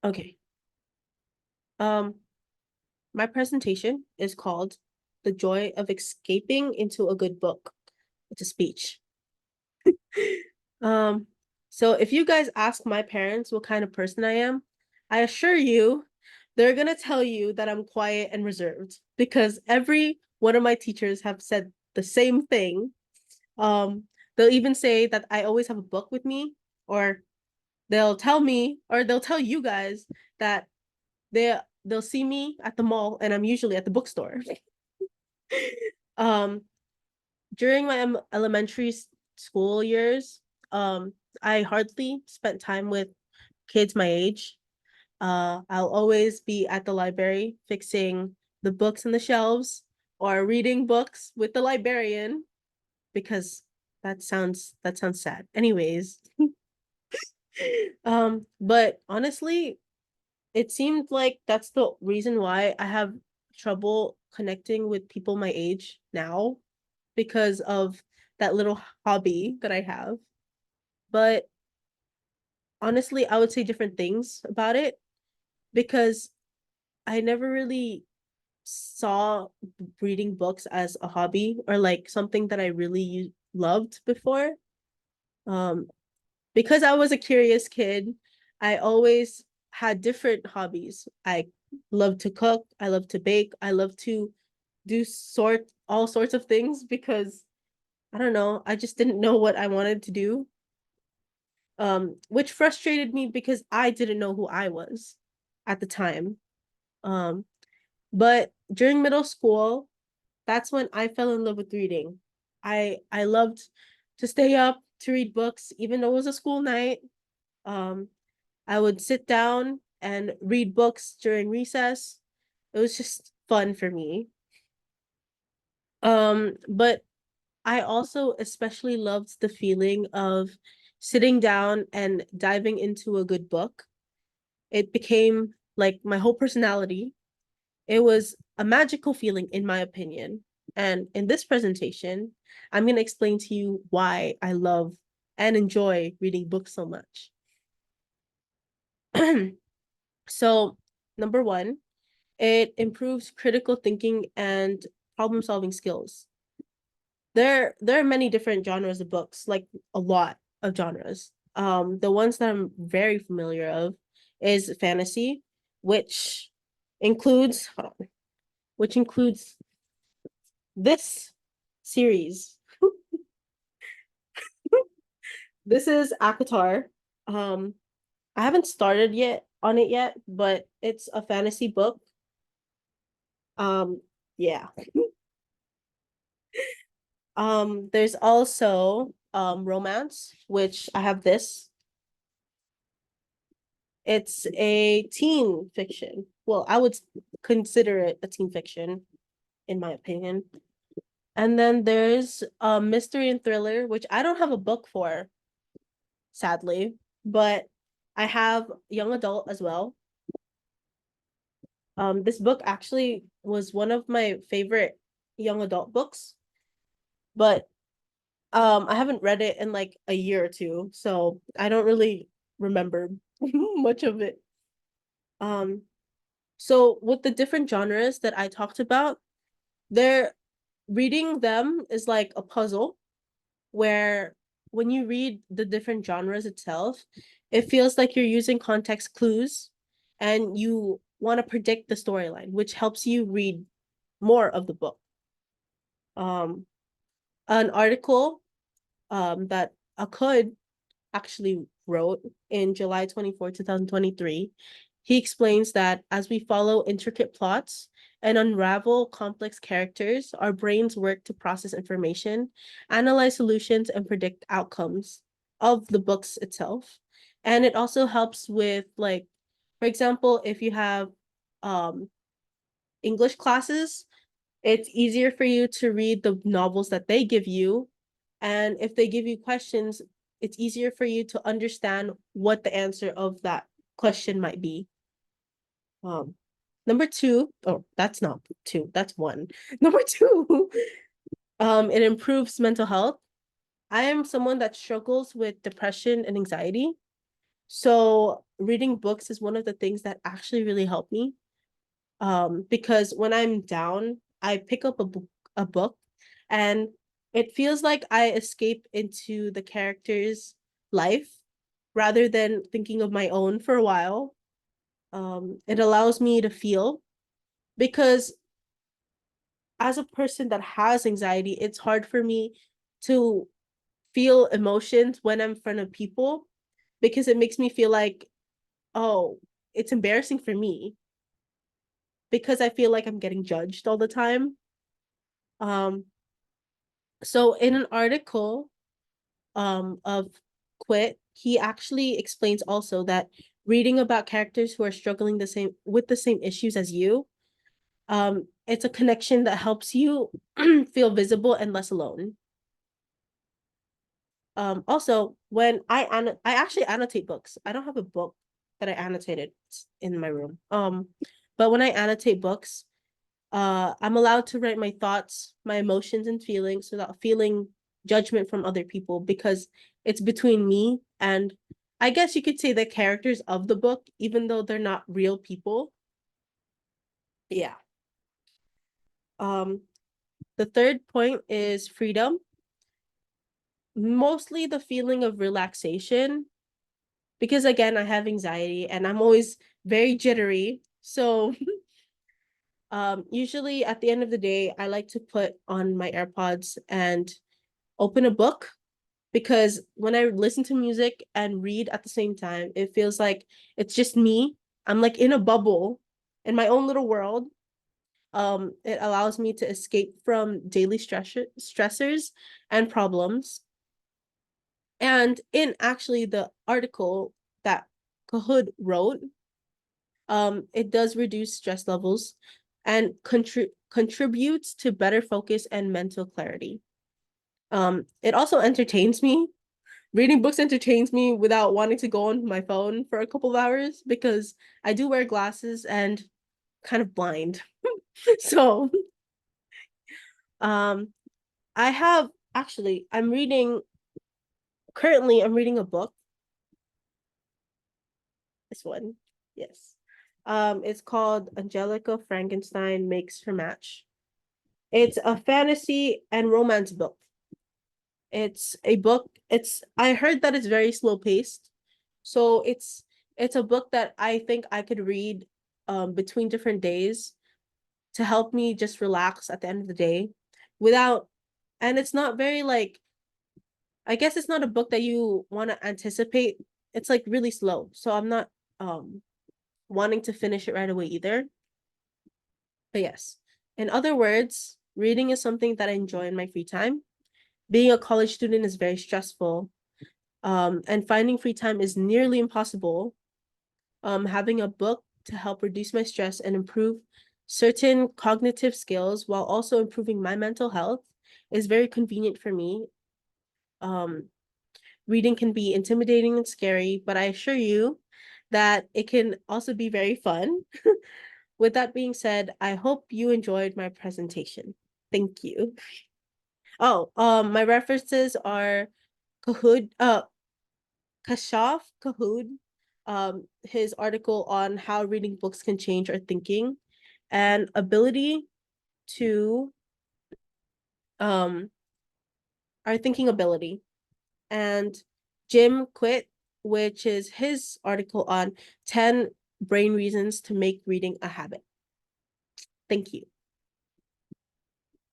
Okay. Um, my presentation is called The Joy of Escaping into a Good Book. It's a speech. Um, so if you guys ask my parents what kind of person I am, I assure you they're gonna tell you that I'm quiet and reserved because every one of my teachers have said the same thing. Um, they'll even say that I always have a book with me, or they'll tell me, or they'll tell you guys that they'll see me at the mall and I'm usually at the bookstore. Um, during my elementary school years, I hardly spent time with kids my age. I'll always be at the library fixing the books in the shelves or reading books with the librarian because that sounds sad. Anyways, but honestly, it seemed like that's the reason why I have trouble connecting with people my age now because of that little hobby that I have. But honestly, I would say different things about it because I never really saw reading books as a hobby or like something that I really loved before. Um, because I was a curious kid, I always had different hobbies. I love to cook, I love to bake, I love to do all sorts of things because I don't know, I just didn't know what I wanted to do. Which frustrated me because I didn't know who I was at the time. Um, but during middle school, that's when I fell in love with reading. I loved to stay up to read books, even though it was a school night. Um, I would sit down and read books during recess. It was just fun for me. But I also especially loved the feeling of sitting down and diving into a good book. It became like my whole personality. It was a magical feeling, in my opinion. And in this presentation, I'm going to explain to you why I love and enjoy reading books so much. So, number one, it improves critical thinking and problem solving skills. There are many different genres of books, like a lot of genres. The ones that I'm very familiar of is fantasy, which includes which includes this series. This is Akatar. Um, I haven't started yet on it yet, but it's a fantasy book. Yeah. There's also romance, which I have this. It's a teen fiction. Well, I would consider it a teen fiction, in my opinion. And then there's mystery and thriller, which I don't have a book for, sadly, but I have young adult as well. This book actually was one of my favorite young adult books, but I haven't read it in like a year or two, so I don't really remember much of it. Um, so with the different genres that I talked about, they're reading them is like a puzzle where when you read the different genres itself, it feels like you're using context clues and you want to predict the storyline, which helps you read more of the book. Um, an article that Akud actually wrote in July 24, 2023, he explains that as we follow intricate plots and unravel complex characters, our brains work to process information, analyze solutions, and predict outcomes of the books itself. And it also helps with, like, for example, if you have um, English classes, it's easier for you to read the novels that they give you. And if they give you questions, it's easier for you to understand what the answer of that question might be. Um, number two, oh, that's not two, that's one. Number two, it improves mental health. I am someone that struggles with depression and anxiety. So reading books is one of the things that actually really help me. Because when I'm down, I pick up a book and it feels like I escape into the character's life rather than thinking of my own for a while. It allows me to feel because as a person that has anxiety, it's hard for me to feel emotions when I'm in front of people because it makes me feel like, oh, it's embarrassing for me because I feel like I'm getting judged all the time. Um, so in an article of Quit, he actually explains also that reading about characters who are struggling the same issues as you, it's a connection that helps you feel visible and less alone. Also, when I actually annotate books. I don't have a book that I annotated in my room. But when I annotate books, I'm allowed to write my thoughts, my emotions and feelings without feeling judgment from other people because it's between me and I guess you could say the characters of the book, even though they're not real people. Yeah. Um, the third point is freedom. Mostly the feeling of relaxation because again, I have anxiety and I'm always very jittery. So usually at the end of the day, I like to put on my AirPods and open a book because when I listen to music and read at the same time, it feels like it's just me. I'm like in a bubble in my own little world. It allows me to escape from daily stressors and problems. And in actually the article that Kahoot wrote, it does reduce stress levels and contributes to better focus and mental clarity. It also entertains me. Reading books entertains me without wanting to go on my phone for a couple of hours because I do wear glasses and kind of blind. So, um, I have actually, I'm reading a book. This one, yes. It's called Angelica Frankenstein Makes Her Match. It's a fantasy and romance book. It's a book. I heard that it's very slow paced. So it's a book that I think I could read between different days to help me just relax at the end of the day without and it's not very like I guess it's not a book that you want to anticipate. It's like really slow. So I'm not um wanting to finish it right away either. But yes. In other words, reading is something that I enjoy in my free time. Being a college student is very stressful. And finding free time is nearly impossible. Having a book to help reduce my stress and improve certain cognitive skills while also improving my mental health is very convenient for me. Um, reading can be intimidating and scary, but I assure you that it can also be very fun. With that being said, I hope you enjoyed my presentation. Thank you. Oh, my references are Kahoot, Kashaf Kahood, his article on how reading books can change our thinking and ability to um our thinking ability, and Jim Quit, which is his article on 10 brain reasons to make reading a habit. Thank you.